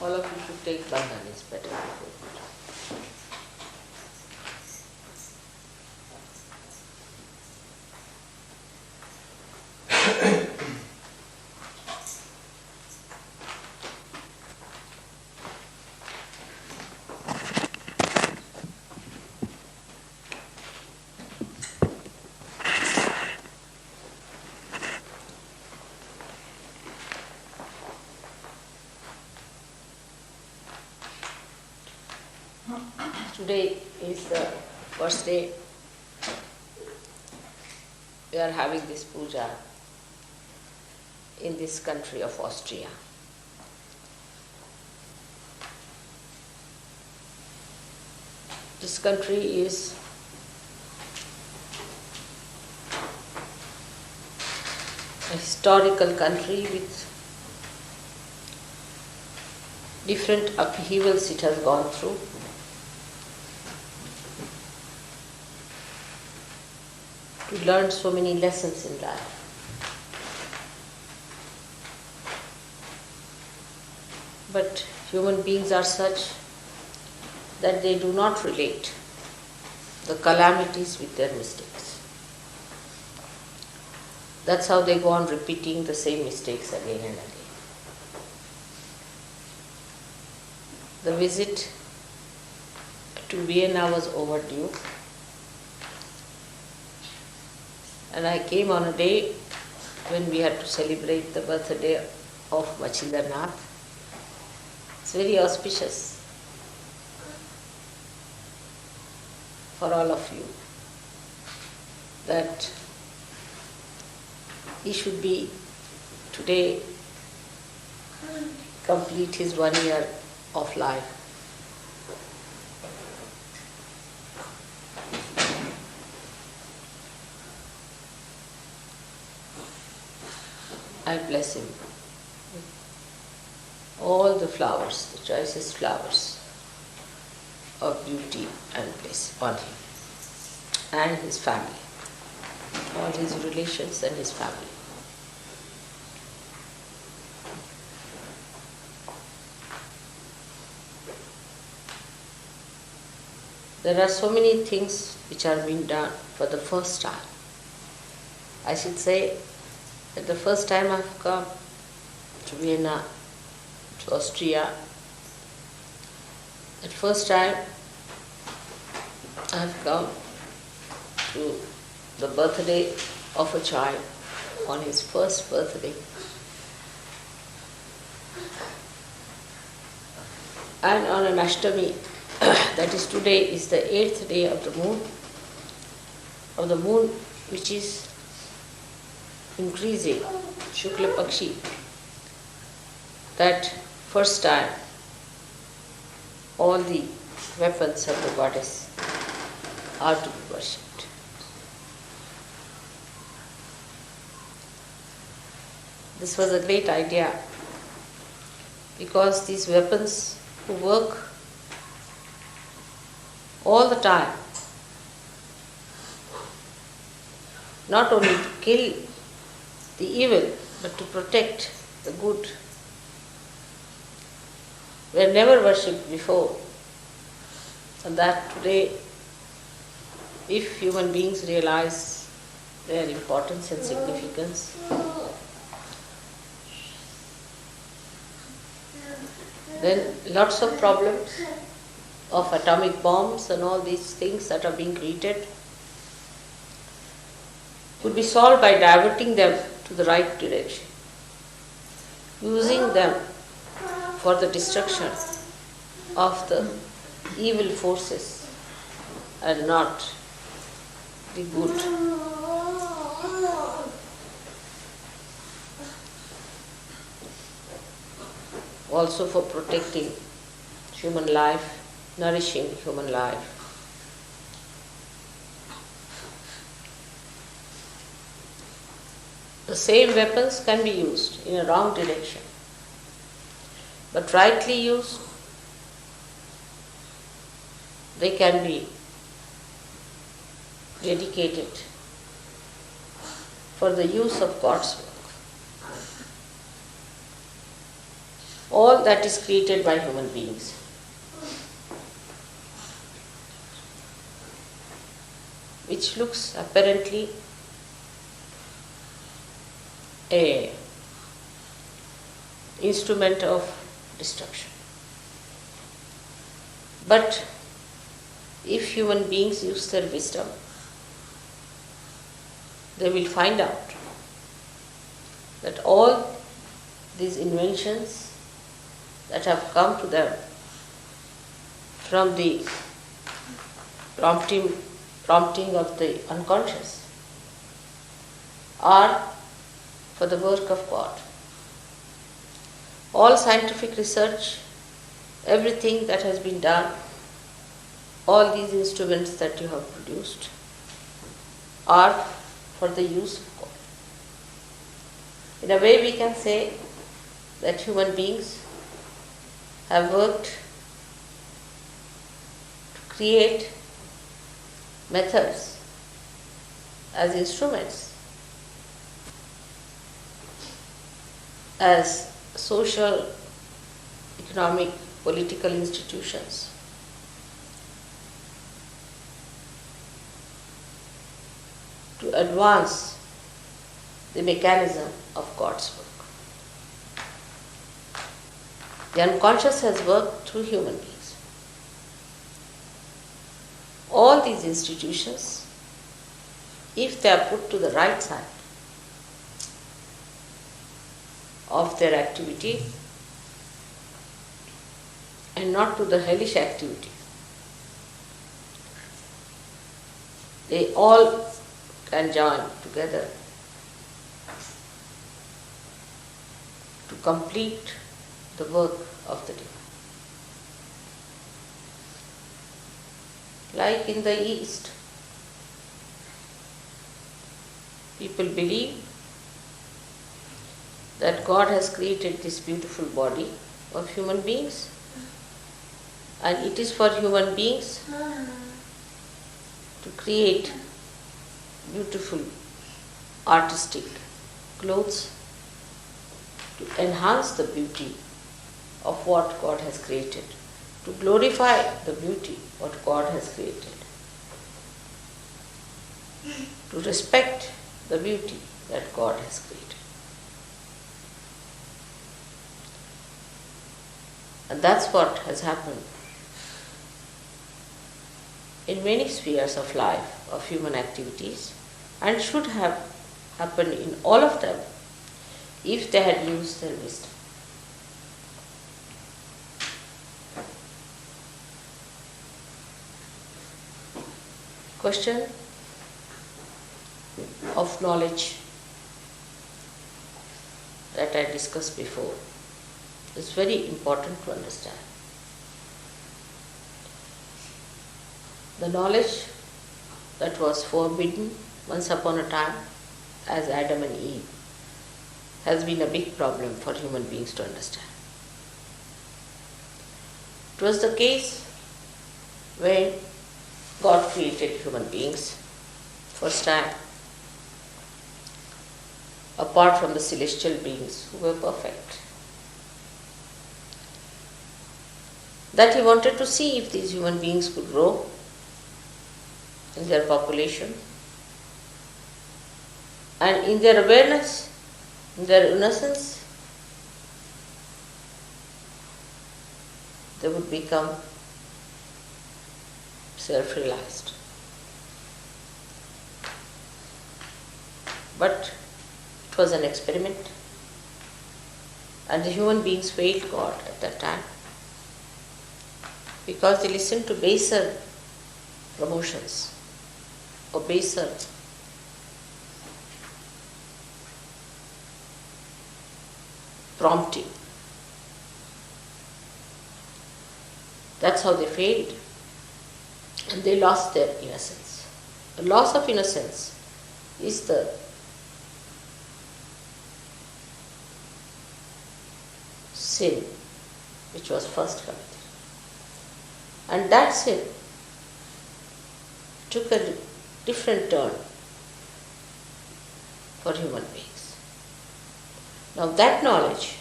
All of you should take bandhan, it's better before puja. Today is the first day we are having this puja in this country of Austria. This country is a historical country with different upheavals it has gone through. To learn so many lessons in life. But human beings are such that they do not relate the calamities with their mistakes. That's how they go on repeating the same mistakes again and again. The visit to Vienna was overdue. And I came on a day when we had to celebrate the birthday of Machilarnath. It's very auspicious for all of you that he should be today complete his 1 year of life. I bless him with all the flowers, the choicest flowers of beauty and bliss on him and his family, all his relations and his family. There are so many things which are being done for the first time. I should say that the first time I've come to Vienna, to Austria, that first time I've come to the birthday of a child on his first birthday. And on an Ashtami, that is today, is the 8th day of the moon which is increasing, Shukla Pakshi, that first time all the weapons of the goddess are to be worshipped. This was a great idea because these weapons who work all the time, not only to kill the evil, but to protect the good, were never worshipped before. And that today, if human beings realize their importance and significance, then lots of problems of atomic bombs and all these things that are being created could be solved by diverting them to the right direction, using them for the destruction of the evil forces and not the good. Also for protecting human life, nourishing human life. The same weapons can be used in a wrong direction, but rightly used, they can be dedicated for the use of God's work. all that is created by human beings. Which looks apparently a instrument of destruction. But if human beings use their wisdom, they will find out that all these inventions that have come to them from the prompting of the unconscious are for the work of God. All scientific research, everything that has been done, all these instruments that you have produced are for the use of God. In a way, we can say that human beings have worked to create methods as instruments, as social, economic, political institutions. To advance the mechanism of God's work. The unconscious has worked through human beings. All these institutions, if they are put to the right side of their activity and not to the hellish activity, they all can join together to complete the work of the divine. Like in the East, people believe that God has created this beautiful body of human beings, and it is for human beings to create beautiful artistic clothes to enhance the beauty of what God has created, to glorify the beauty what God has created, to respect the beauty that God has created. And that's what has happened in many spheres of life, of human activities, and should have happened in all of them if they had used their wisdom. Question of knowledge that I discussed before is very important to understand. The knowledge that was forbidden once upon a time as Adam and Eve has been a big problem for human beings to understand. It was the case when God created human beings first time, apart from the celestial beings who were perfect. That He wanted to see if these human beings could grow in their population and in their awareness, in their innocence, they would become self-realized. But it was an experiment, and the human beings failed God at that time because they listened to baser promotions or baser prompting. That's how they failed, and they lost their innocence. The loss of innocence is the sin which was first committed. And that sin took a different turn for human beings. Now that knowledge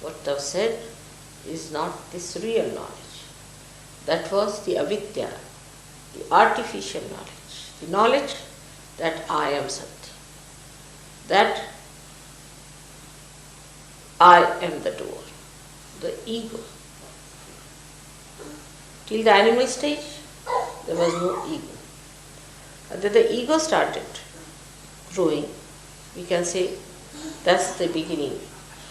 What thou said is not this real knowledge. That was the avidya, the artificial knowledge, the knowledge that I am something, that I am the doer, the ego. Till the animal stage, there was no ego. And then the ego started growing. We can say that's the beginning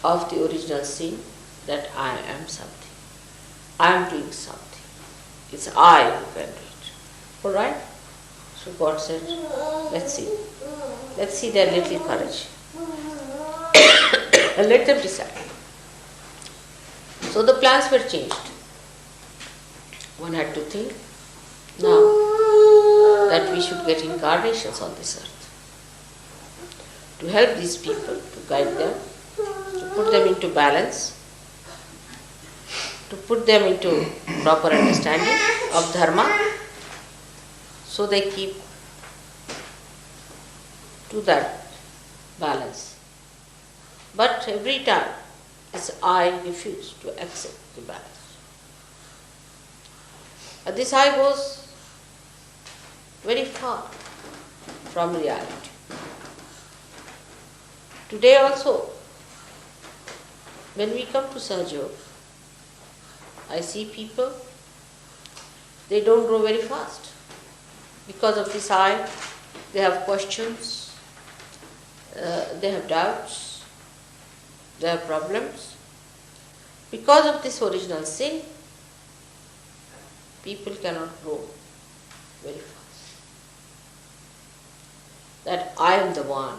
of the original sin, that I am something. I am doing something. It's I who can do it. Alright? So God said, let's see. Let's see their little courage. And let them decide. So the plans were changed. One had to think now that we should get incarnations on this earth to help these people, to guide them, to put them into balance, to put them into proper understanding of dharma, so they keep to that balance. But every time I refuse to accept the balance. And this I goes very far from reality. Today also, when we come to Sahaja, I see people, they don't grow very fast. Because of this I, they have questions, they have doubts, they have problems. Because of this original sin, people cannot grow very fast. That I am the one,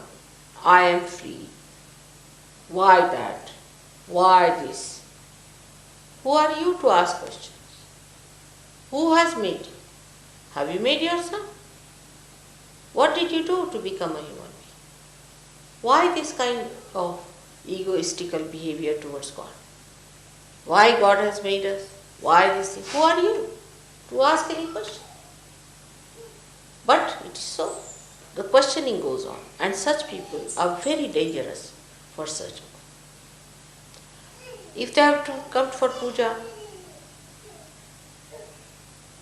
I am free. Why that? Why this? Who are you to ask questions? Who has made you? Have you made yourself? What did you do to become a human being? Why this kind of egoistical behavior towards God? Why God has made us? Why this thing? Who are you to ask any question? But it is so. The questioning goes on, and such people are very dangerous for searching. If they have to come for puja,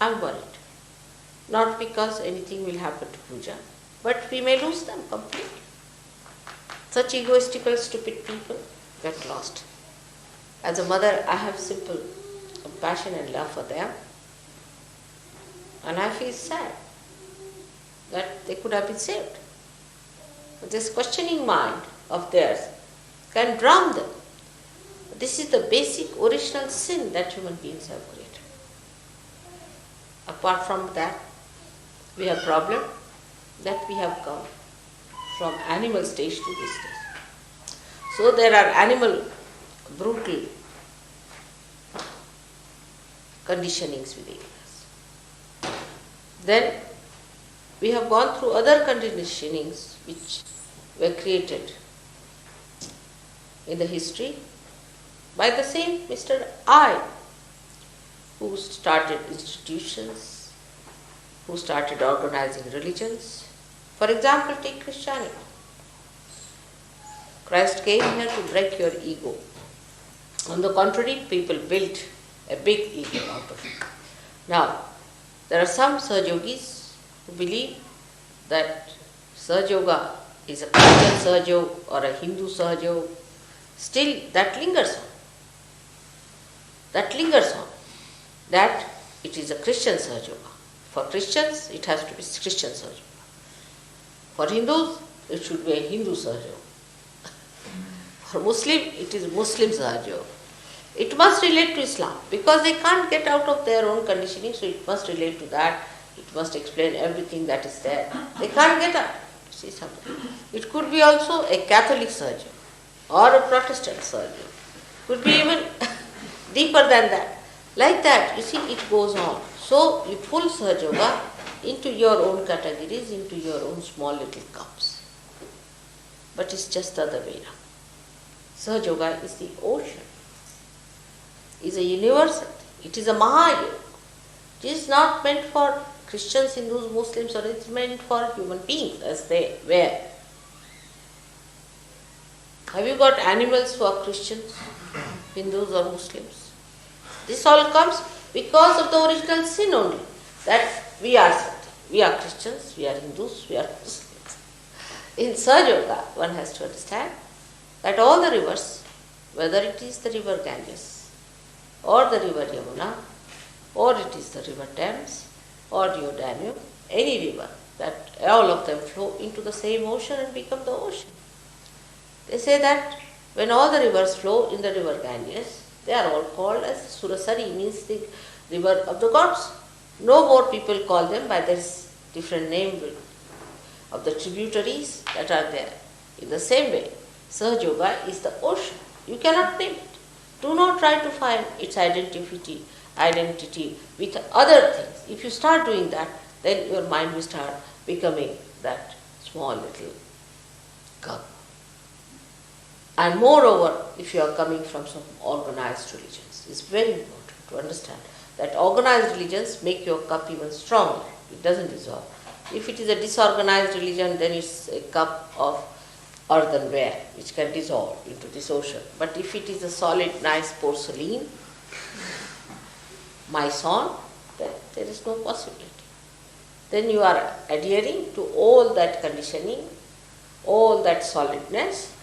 I am worried. Not because anything will happen to puja, but we may lose them completely. Such egoistical, stupid people get lost. As a mother, I have simple compassion and love for them, and I feel sad that they could have been saved. But this questioning mind of theirs can drown them. This is the basic original sin that human beings have created. Apart from that, we have problem that we have come from animal stage to this stage. So there are animal brutal conditionings within us. Then we have gone through other conditionings which were created in the history by the same Mr. I, who started institutions, who started organizing religions. For example, take Christianity. Christ came here to break your ego. On the contrary, people built a big ego out of it. Now, there are some Sahajogis who believe that Sahaja is a Christian Sahaja or a Hindu Sahaja. Still, that lingers on. That lingers on. That it is a Christian Sahaja. For Christians, it has to be Christian Sahaja. For Hindus, it should be a Hindu Sahaja. For Muslim, it is Muslim Sahaja. It must relate to Islam because they can't get out of their own conditioning, so it must relate to that. It must explain everything that is there. They can't get out. See something. It could be also a Catholic Sahaja or a Protestant Sahaja. Could be even deeper than that. Like that, you see, it goes on. So you pull Sahaja into your own categories, into your own small little cups. But it's just the other way around. Sahaja is the ocean. Is a universal thing. It is a Mahayoga. It is not meant for Christians, Hindus, Muslims, or it's meant for human beings as they were. Have you got animals who are Christians? Hindus or Muslims. This all comes because of the original sin only, that we are something. We are Christians, we are Hindus, we are Muslims. In Sahaja Yoga, one has to understand that all the rivers, whether it is the river Ganges, or the river Yamuna, or it is the river Thames, or the Danube, any river, that all of them flow into the same ocean and become the ocean. They say that when all the rivers flow in the river Ganges, they are all called as Surasari, means the river of the gods. No more people call them by this different name of the tributaries that are there. In the same way, Sahaja Yoga is the ocean. You cannot name it. Do not try to find its identity with other things. If you start doing that, then your mind will start becoming that small little cup. And moreover, if you are coming from some organized religions, it's very important to understand that organized religions make your cup even stronger. It doesn't dissolve. If it is a disorganized religion, then it's a cup of earthenware which can dissolve into this ocean. But if it is a solid, nice porcelain, Maison, then there is no possibility. Then you are adhering to all that conditioning, all that solidness,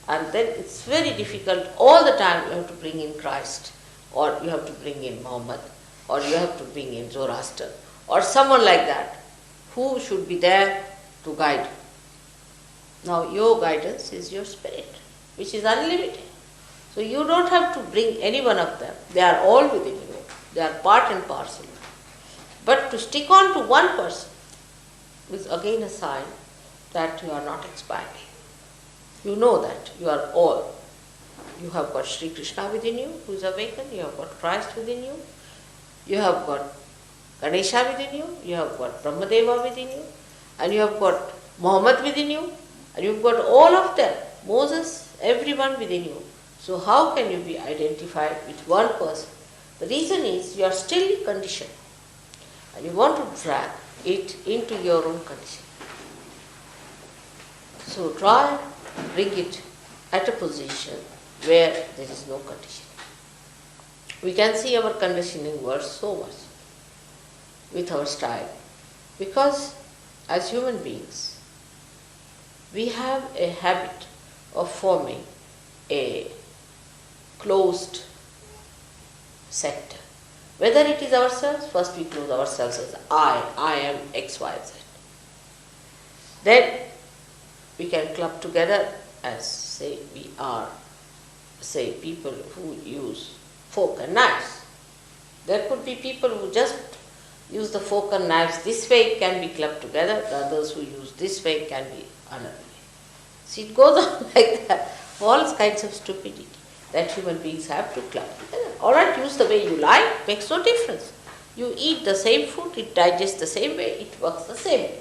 and then it's very difficult. All the time you have to bring in Christ, or you have to bring in Muhammad, or you have to bring in Zoroaster, or someone like that, who should be there to guide you. Now your guidance is your spirit, which is unlimited. So you don't have to bring any one of them. They are all within you. They are part and parcel. But to stick on to one person is again a sign that you are not expanding. You know that you are all. You have got Sri Krishna within you, who is awakened. You have got Christ within you. You have got Ganesha within you. You have got Brahmadeva within you. And you have got Muhammad within you. And you have got all of them. Moses, everyone within you. So how can you be identified with one person? The reason is you are still conditioned. And you want to drag it into your own condition. So try and bring it at a position where there is no condition. We can see our conditioning works so much with our style, because as human beings, we have a habit of forming a closed sector. Whether it is ourselves, first we close ourselves as I am X, Y, Z. Then we can club together as, say, we are, say, people who use fork and knives. There could be people who just use the fork and knives this way, can be clubbed together. The others who use this way can be another way. See, it goes on like that. All kinds of stupidity that human beings have to club together. All right, use the way you like, makes no difference. You eat the same food, it digests the same way, it works the same way.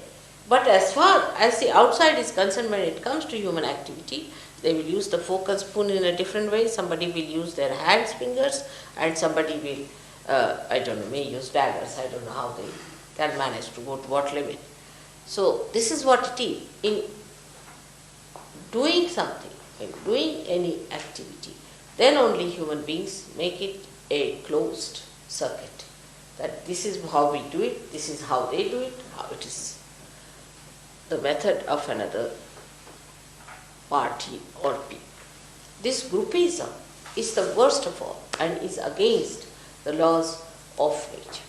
But as far as the outside is concerned, when it comes to human activity, they will use the fork and spoon in a different way. Somebody will use their hands, fingers, and somebody will, may use daggers. I don't know how they can manage to go to what limit. So this is what it is. In doing something, in doing any activity, then only human beings make it a closed circuit. That this is how we do it, this is how they do it, how it is the method of another party or people. This groupism is the worst of all and is against the laws of nature.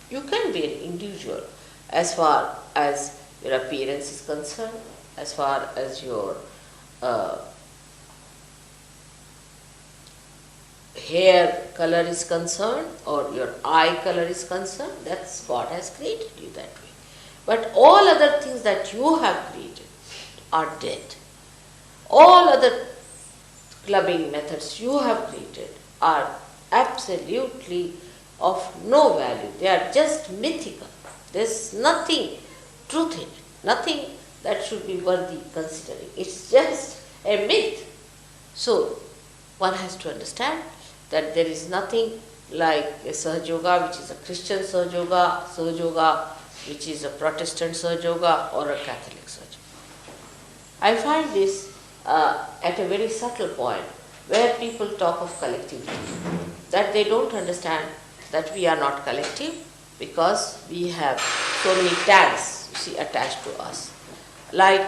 You can be an individual as far as your appearance is concerned, as far as your hair color is concerned or your eye color is concerned. That's God has created you that way. But all other things that you have created are dead. All other clubbing methods you have created are absolutely of no value. They are just mythical. There's nothing truth in it, nothing that should be worthy considering. It's just a myth. So one has to understand that there is nothing like a Sahaja Yoga, which is a Christian Sahaja Yoga, which is a Protestant Sahaja Yoga, or a Catholic Sahaja Yoga. I find this at a very subtle point, where people talk of collectivity, that they don't understand that we are not collective because we have so many tags, you see, attached to us, like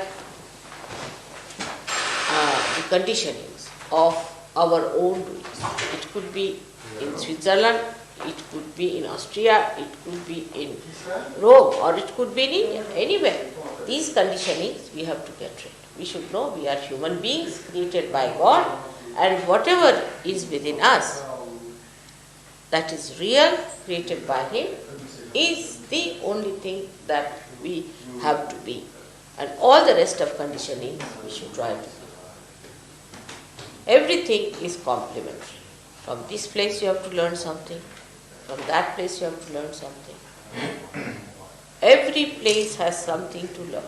the conditionings of our own doings. It could be in Switzerland, it could be in Austria, it could be in Rome, or it could be in India, anywhere. These conditionings we have to get rid. We should know we are human beings created by God, and whatever is within us that is real, created by Him, is the only thing that we have to be. And all the rest of conditioning we should try to be. Everything is complementary. From this place you have to learn something, from that place you have to learn something. Every place has something to learn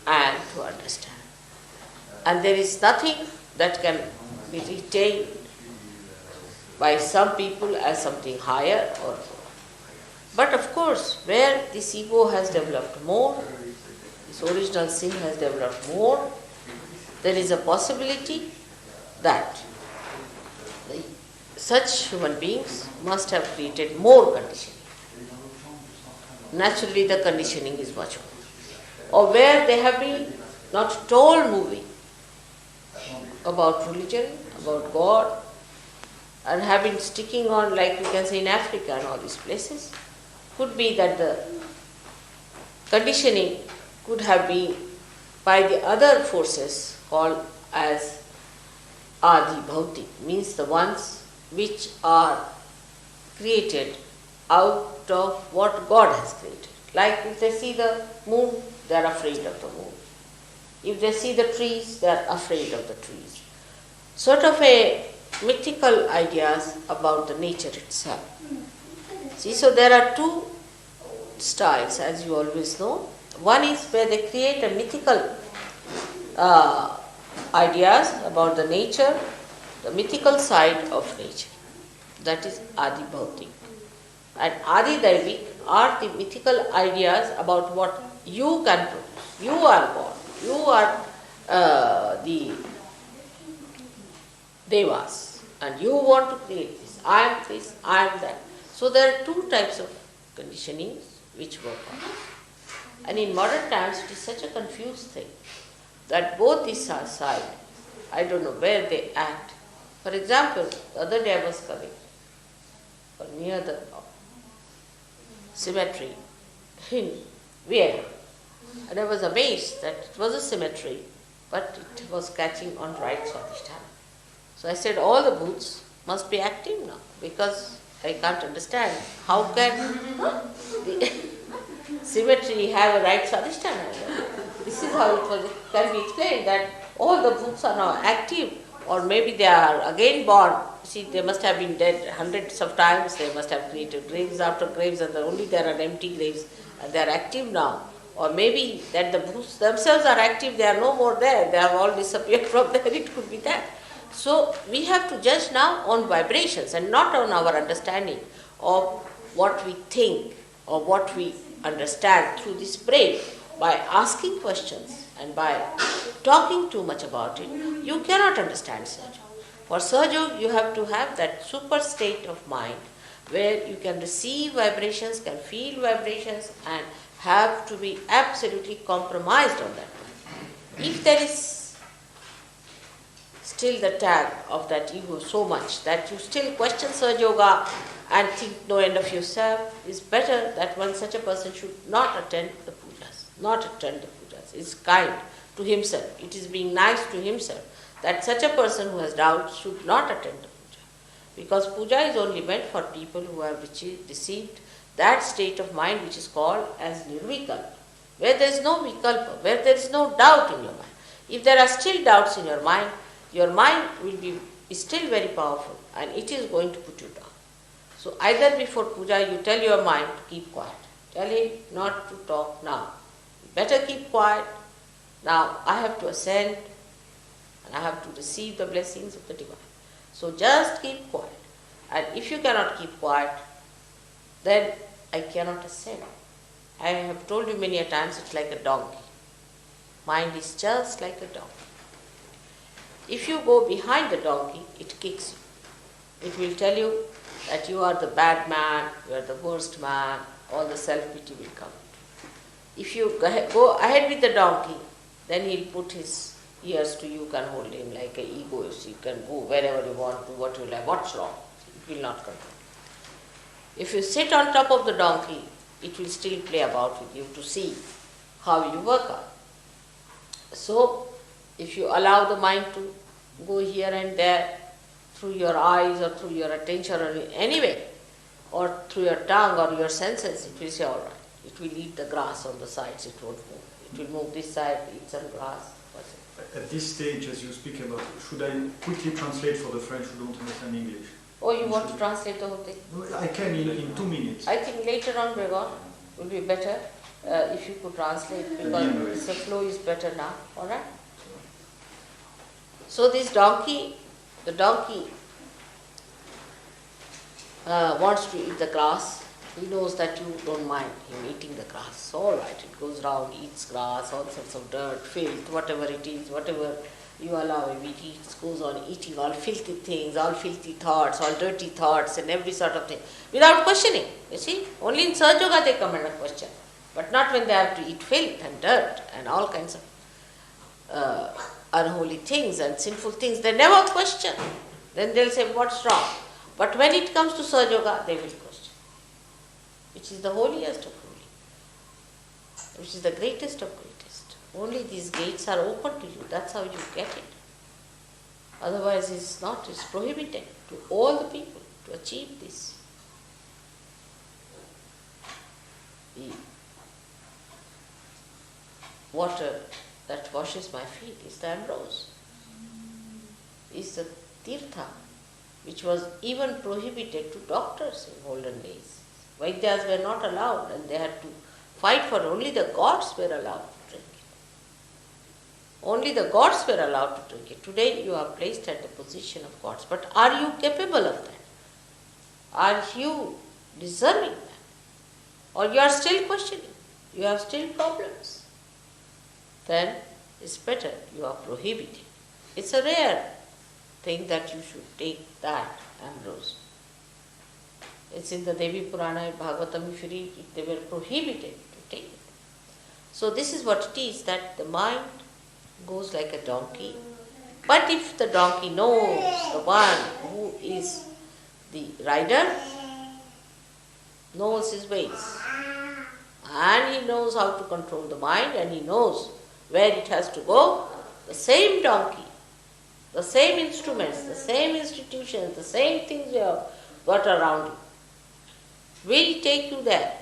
and to understand. And there is nothing that can be retained by some people as something higher or lower. But of course, where this ego has developed more, this original sin has developed more, there is a possibility that such human beings must have created more conditioning. Naturally, the conditioning is much more. Or where they have been not at all moving about religion, about God, and have been sticking on, like we can say in Africa and all these places, could be that the conditioning could have been by the other forces called as Adi Bhautik, means the ones which are created out of what God has created. Like if they see the moon, they are afraid of the moon. If they see the trees, they are afraid of the trees. Sort of a mythical ideas about the nature itself. See, so there are two styles, as you always know. One is where they create a mythical ideas about the nature, the mythical side of nature. That is Adi Bhautik. And Adi Daivik are the mythical ideas about what you can produce. You are God. You are the Devas. And you want to create this. I am this, I am that. So there are two types of conditionings which work on. And in modern times it is such a confused thing that both these are sides. I don't know where they act. For example, the other day I was coming near the cemetery in Vienna, and I was amazed that it was a cemetery, but it was catching on right Swadhisthana. So I said, all the booths must be active now, because I can't understand how can the cemetery have a right Swadhisthana. This is how it can be explained, that all the booths are now active, or maybe they are again born. See, they must have been dead hundreds of times, they must have created graves after graves, and only there are empty graves, and they are active now. Or maybe that the booths themselves are active, they are no more there, they have all disappeared from there, it could be that. So we have to judge now on vibrations and not on our understanding of what we think or what we understand through this brain. By asking questions and by talking too much about it, you cannot understand Sahaja. For Sahaja, you have to have that super state of mind where you can receive vibrations, can feel vibrations, and have to be absolutely compromised on that. If there is still the tag of that ego so much that you still question Sahaja Yoga and think no end of yourself, it's better that such a person should not attend the pujas. Not attend the pujas. It's kind to himself. It is being nice to himself that such a person who has doubts should not attend the puja. Because puja is only meant for people who have received that state of mind which is called as nirvikalpa, where there is no vikalpa, where there is no doubt in your mind. If there are still doubts in your mind will be still very powerful and it is going to put you down. So either before puja you tell your mind to keep quiet. Tell him not to talk now. Better keep quiet. Now I have to ascend and I have to receive the blessings of the divine. So just keep quiet. And if you cannot keep quiet, then I cannot ascend. I have told you many a times it's like a donkey. Mind is just like a donkey. If you go behind the donkey, it kicks you. It will tell you that you are the bad man, you are the worst man, all the self-pity will come. If you go ahead with the donkey, then he'll put his ears to you, can hold him like an egoist. You can go wherever you want, do what you like, what's wrong? It will not control. If you sit on top of the donkey, it will still play about with you to see how you work out. So, if you allow the mind to go here and there through your eyes or through your attention or in any way, or through your tongue or your senses, it will say, all right. It will eat the grass on the sides, it won't move. It will move this side, eat some grass. At this stage, as you speak about, should I quickly translate for the French who don't understand English? Oh, you want to translate the whole thing? No, I can in 2 minutes. I think later on, Gregor, will be better if you could translate, because the flow is better now. All right? So this donkey, the donkey wants to eat the grass. He knows that you don't mind him eating the grass. So all right, it goes round, eats grass, all sorts of dirt, filth, whatever it is, whatever you allow him, it eats, goes on eating all filthy things, all filthy thoughts, all dirty thoughts and every sort of thing, without questioning. You see, only in Sahaja Yoga they come under question, but not when they have to eat filth and dirt and all kinds of unholy things and sinful things. They never question. Then they'll say, what's wrong? But when it comes to Sahaja Yoga, they will question, which is the holiest of holy, which is the greatest of greatest. Only these gates are open to you. That's how you get it. Otherwise, it's not. It's prohibited to all the people to achieve this. The water that washes my feet is the ambrose, is the tirtha, which was even prohibited to doctors in olden days. Vaidyas were not allowed and they had to fight for it. Only the gods were allowed to drink it. Only the gods were allowed to drink it. Today you are placed at the position of gods. But are you capable of that? Are you deserving that? Or you are still questioning? You have still problems? Then it's better you are prohibited. It's a rare thing that you should take that ambrose. It's in the Devi Purana, Bhagavatam, if you read it, they were prohibited to take it. So this is what it is, that the mind goes like a donkey. But if the donkey knows the one who is the rider, knows his ways, and he knows how to control the mind, and he knows where it has to go, the same donkey, the same instruments, the same institutions, the same things you have got around you, will take you there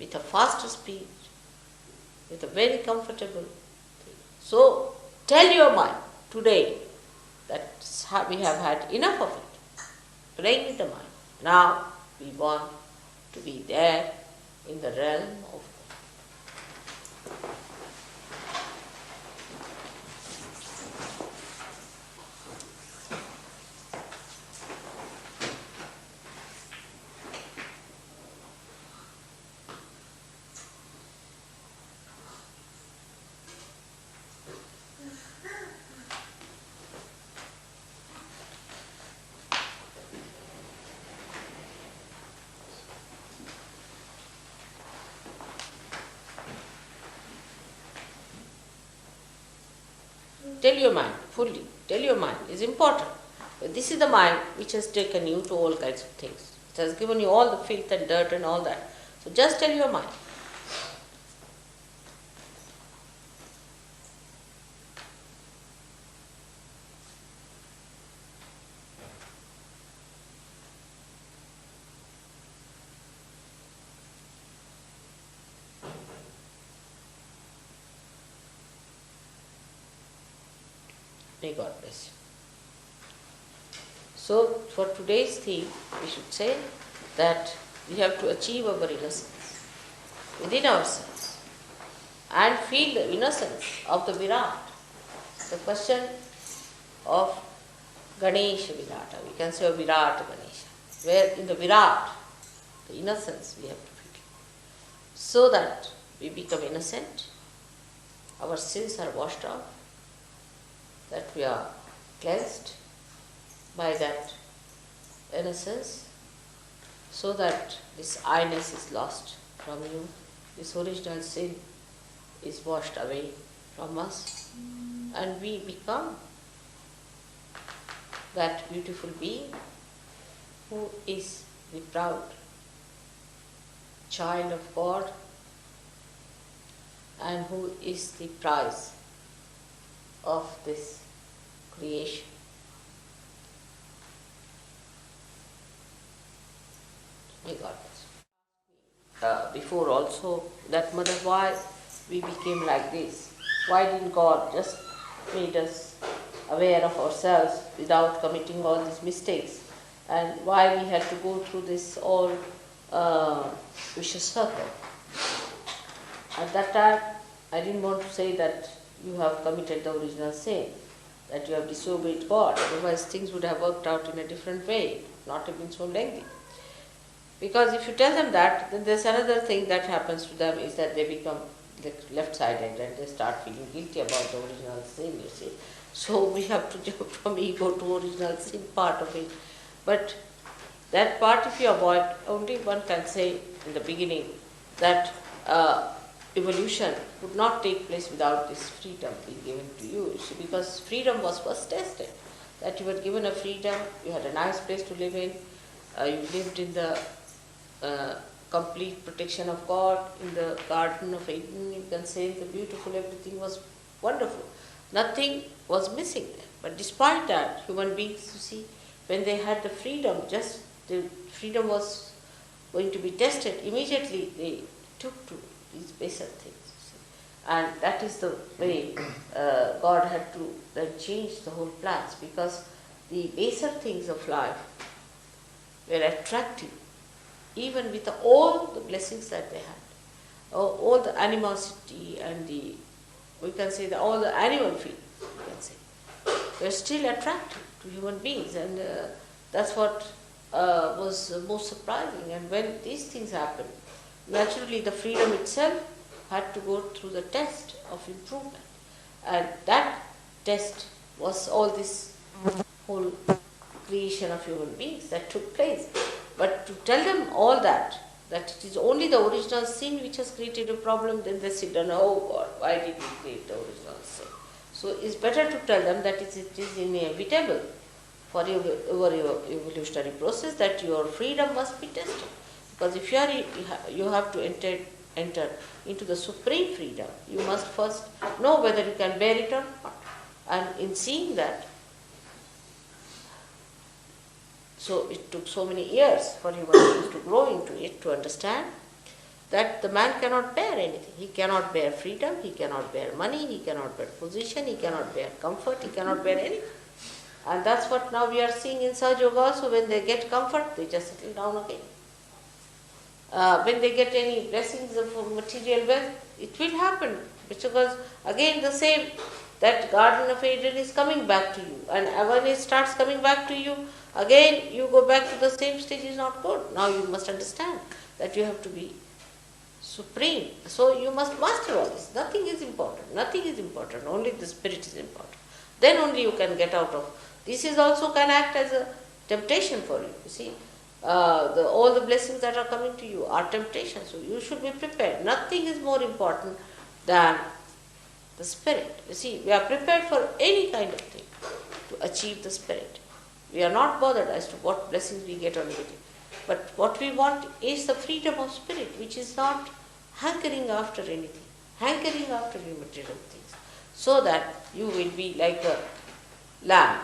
with a faster speed, with a very comfortable thing. So tell your mind today that we have had enough of it, playing with the mind. Now we want to be there in the realm of God. Tell your mind fully. Tell your mind is important. But this is the mind which has taken you to all kinds of things. It has given you all the filth and dirt and all that. So just tell your mind. May God bless you. So, for today's theme, we should say that we have to achieve our innocence within ourselves and feel the innocence of the Virat. The question of Ganesha Virata, we can say Virat Ganesha, where in the Virat, the innocence we have to feel. So that we become innocent, our sins are washed off, that we are cleansed by that innocence, so that this I-ness is lost from you, this original sin is washed away from us, and we become that beautiful being who is the proud child of God and who is the prize of this creation. May God bless. Before also, that mother, why we became like this? Why didn't God just made us aware of ourselves without committing all these mistakes? And why we had to go through this all vicious circle? At that time, I didn't want to say that you have committed the original sin, that you have disobeyed God. Otherwise, things would have worked out in a different way, not have been so lengthy. Because if you tell them that, then there's another thing that happens to them is that they become left-sided and they start feeling guilty about the original sin, you see. So we have to jump from ego to original sin part of it. But that part, if you avoid, only one can say in the beginning that evolution would not take place without this freedom being given to you, see, because freedom was first tested. That you were given a freedom, you had a nice place to live in, you lived in the complete protection of God, in the Garden of Eden, you can say the beautiful, everything was wonderful. Nothing was missing there. But despite that, human beings, you see, when they had the freedom, just the freedom was going to be tested, immediately they took to these baser things. And that is the way God had to then change the whole plans, because the baser things of life were attractive, even with all the blessings that they had, all the animosity and the, we can say, all the animal feelings, we can say, were still attractive to human beings, and that's what was most surprising. And when these things happened, naturally the freedom itself had to go through the test of improvement, and that test was all this whole creation of human beings that took place. But to tell them all that it is only the original sin which has created a problem, then they sit down, oh God, why did we create the original sin? So it's better to tell them that it is inevitable for your evolutionary process, that your freedom must be tested. Because if you have to enter into the supreme freedom, you must first know whether you can bear it or not. And in seeing that, so it took so many years for human beings to grow into it, to understand that the man cannot bear anything. He cannot bear freedom, he cannot bear money, he cannot bear position, he cannot bear comfort, he cannot bear anything. And that's what now we are seeing in Sahaja Yoga also. When they get comfort, they just settle down again. When they get any blessings of material wealth, it will happen. Because again the same, that Garden of Eden is coming back to you. And when it starts coming back to you, again you go back to the same stage, is not good. Now you must understand that you have to be supreme. So you must master all this. Nothing is important. Nothing is important. Only the spirit is important. Then only you can get out of. This is also can act as a temptation for you. You see, all the blessings that are coming to you are temptations. So you should be prepared. Nothing is more important than the spirit. You see, we are prepared for any kind of thing to achieve the spirit. We are not bothered as to what blessings we get on the day. But what we want is the freedom of spirit, which is not hankering after anything, hankering after material things, so that you will be like a lamp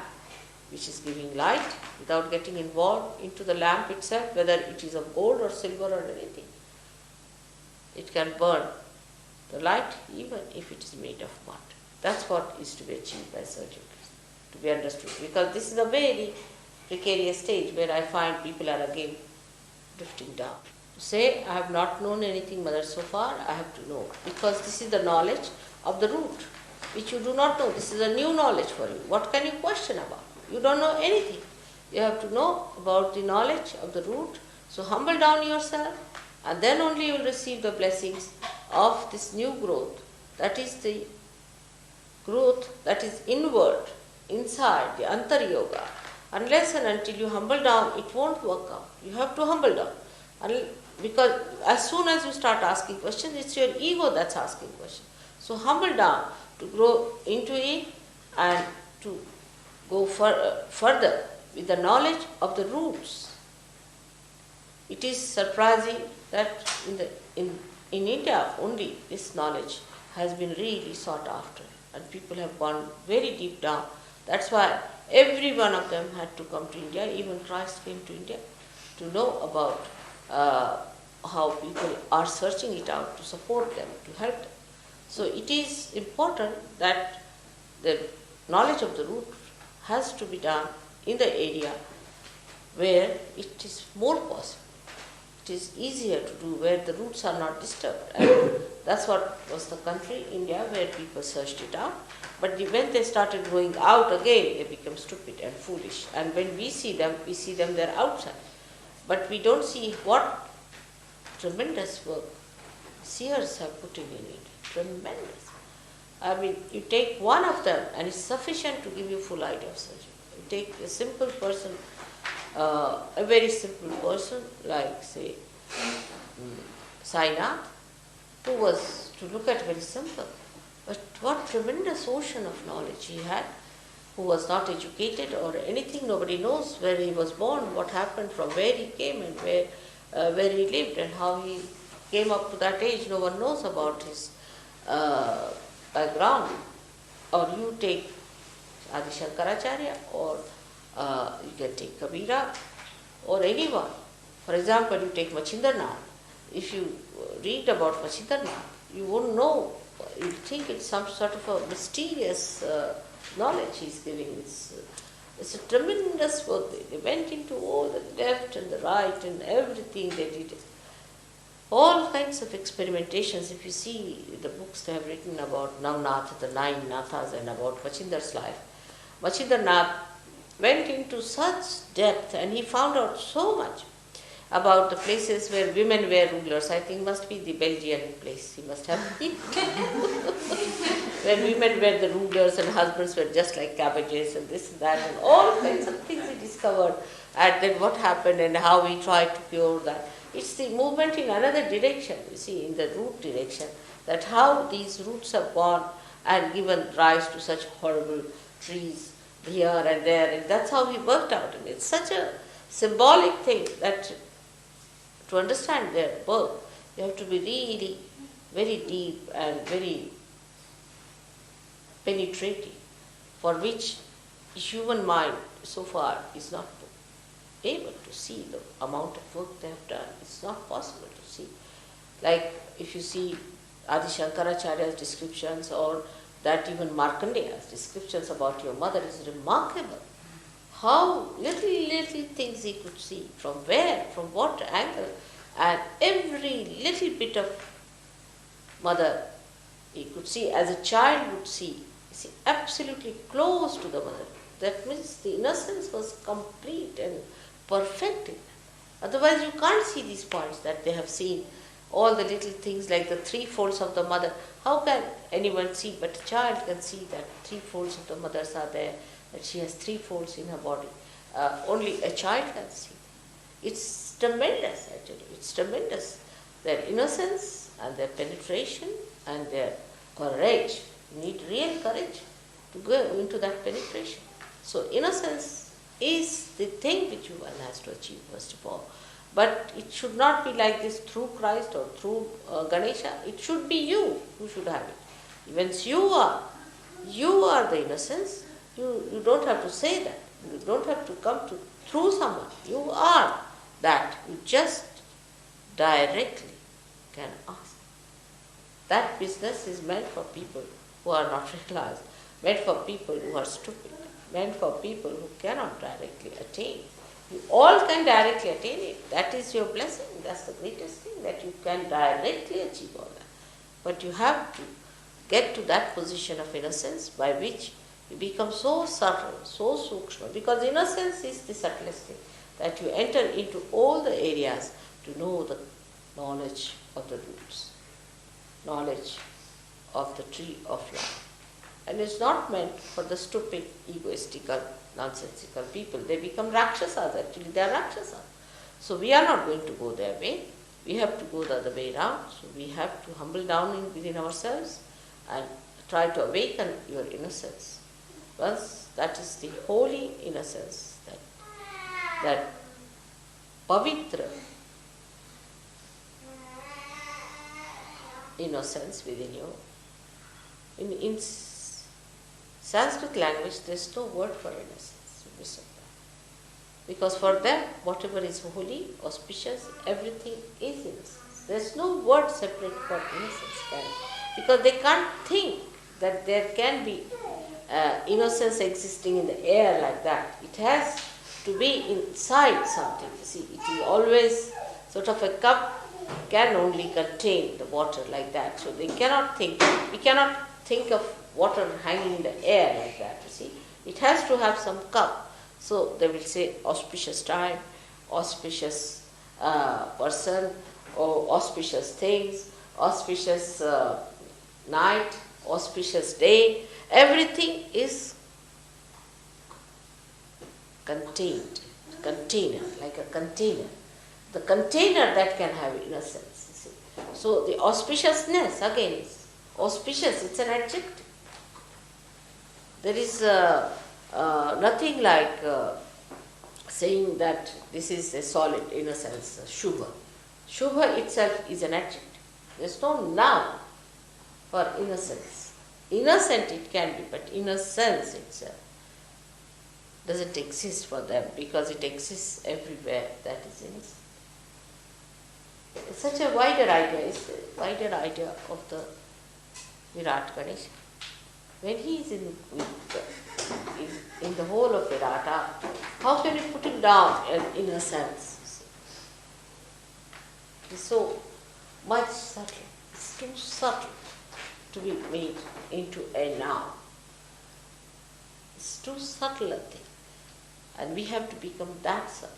which is giving light without getting involved into the lamp itself, whether it is of gold or silver or anything. It can burn the light even if it is made of mud. That's what is to be achieved by surgery, to be understood. Because this is a very precarious stage where I find people are again drifting down. To say, I have not known anything, Mother, so far, I have to know. Because this is the knowledge of the root, which you do not know. This is a new knowledge for you. What can you question about? You don't know anything. You have to know about the knowledge of the root. So humble down yourself, and then only you will receive the blessings of this new growth. That is the growth that is inward, inside, the Antar Yoga. Unless and until you humble down, it won't work out. You have to humble down. Because as soon as you start asking questions, it's your ego that's asking questions. So humble down to grow into it and to go further with the knowledge of the roots. It is surprising that in India only this knowledge has been really sought after, and people have gone very deep down. That's why every one of them had to come to India. Even Christ came to India to know about how people are searching it out, to support them, to help them. So it is important that the knowledge of the root has to be done in the area where it is more possible. It is easier to do where the roots are not disturbed. And that's what was the country, India, where people searched it out. But when they started going out again, they become stupid and foolish. And when we see them they're outside. But we don't see what tremendous work seers have put in it. Tremendous. I mean, you take one of them and it's sufficient to give you full idea of surgery. You take a simple person, a very simple person like, say, Sainath, who was, to look at, very simple. But what tremendous ocean of knowledge he had, who was not educated or anything. Nobody knows where he was born, what happened, from where he came and where he lived and how he came up to that age. No one knows about his background. Or you take Adi Shankaracharya, or you can take Kabira, or anyone. For example, you take Machindranath. If you read about Machindranath, you won't know. You think it's some sort of a mysterious knowledge he's giving. It's a tremendous work. They went into all the left and the right and everything they did. All kinds of experimentations. If you see the books they have written about Navnath, the 9 Nathas, and about Machindra's life, Machindranath went into such depth and he found out so much about the places where women were rulers. I think must be the Belgian place. He must have been. Where women were the rulers and husbands were just like cabbages and this and that, and all kinds of things he discovered. And then what happened and how he tried to cure that. It's the movement in another direction, you see, in the root direction, that how these roots have gone and given rise to such horrible trees here and there, and that's how he worked out. And it's such a symbolic thing that to understand their work, you have to be really very deep and very penetrating, for which human mind so far is not able to see the amount of work they have done. It's not possible to see. Like if you see Adi Shankaracharya's descriptions, or that even Markandeya's descriptions about your mother, is remarkable. How little things he could see, from where, from what angle, and every little bit of mother he could see as a child would see. You see, absolutely close to the mother. That means the innocence was complete and perfect. Otherwise you can't see these points that they have seen, all the little things like the 3 folds of the mother. How can anyone see? But a child can see that 3 folds of the mothers are there, that she has 3 folds in her body. Only a child can see. It's tremendous, actually. It's tremendous. Their innocence and their penetration and their courage. You need real courage to go into that penetration. So innocence is the thing which one has to achieve, first of all. But it should not be like this through Christ or through Ganesha. It should be you who should have it. Once you are the innocence. You don't have to say that. You don't have to come to through someone. You are that. You just directly can ask. That business is meant for people who are not realized, meant for people who are stupid, meant for people who cannot directly attain. You all can directly attain it. That is your blessing. That's the greatest thing, that you can directly achieve all that. But you have to get to that position of innocence by which you become so subtle, so sukshma, because innocence is the subtlest thing, that you enter into all the areas to know the knowledge of the roots, knowledge of the tree of life. And it's not meant for the stupid, egoistical, nonsensical people. They become Rakshasas, actually they are Rakshasas. So we are not going to go their way. We have to go the other way around. So we have to humble down within ourselves and try to awaken your innocence. Once that is the holy innocence, that pavitra innocence within you. In Sanskrit language, there is no word for innocence. Because for them, whatever is holy, auspicious, everything is innocence. There is no word separate for innocence. Because they can't think that there can be innocence existing in the air like that. It has to be inside something. You see, it is always sort of a cup can only contain the water like that. So they cannot think, we cannot think of water hanging in the air like that, you see. It has to have some cup. So they will say auspicious time, auspicious person, or auspicious things, auspicious night, auspicious day. Everything is contained, container, like a container. The container that can have innocence, you see. So the auspiciousness, again, is auspicious, it's an adjective. There is nothing like saying that this is a solid innocence, Shubha. Shubha itself is an adjective. There is no noun for innocence. Innocent it can be, but innocence itself doesn't exist for them because it exists everywhere that is innocent. It's such a wider idea, it's a wider idea of the Virat Ganesha. When he is in the whole of Virata, how can you put him down in a sense? It's so much subtle. It's too subtle to be made into a noun. It's too subtle a thing. And we have to become that subtle.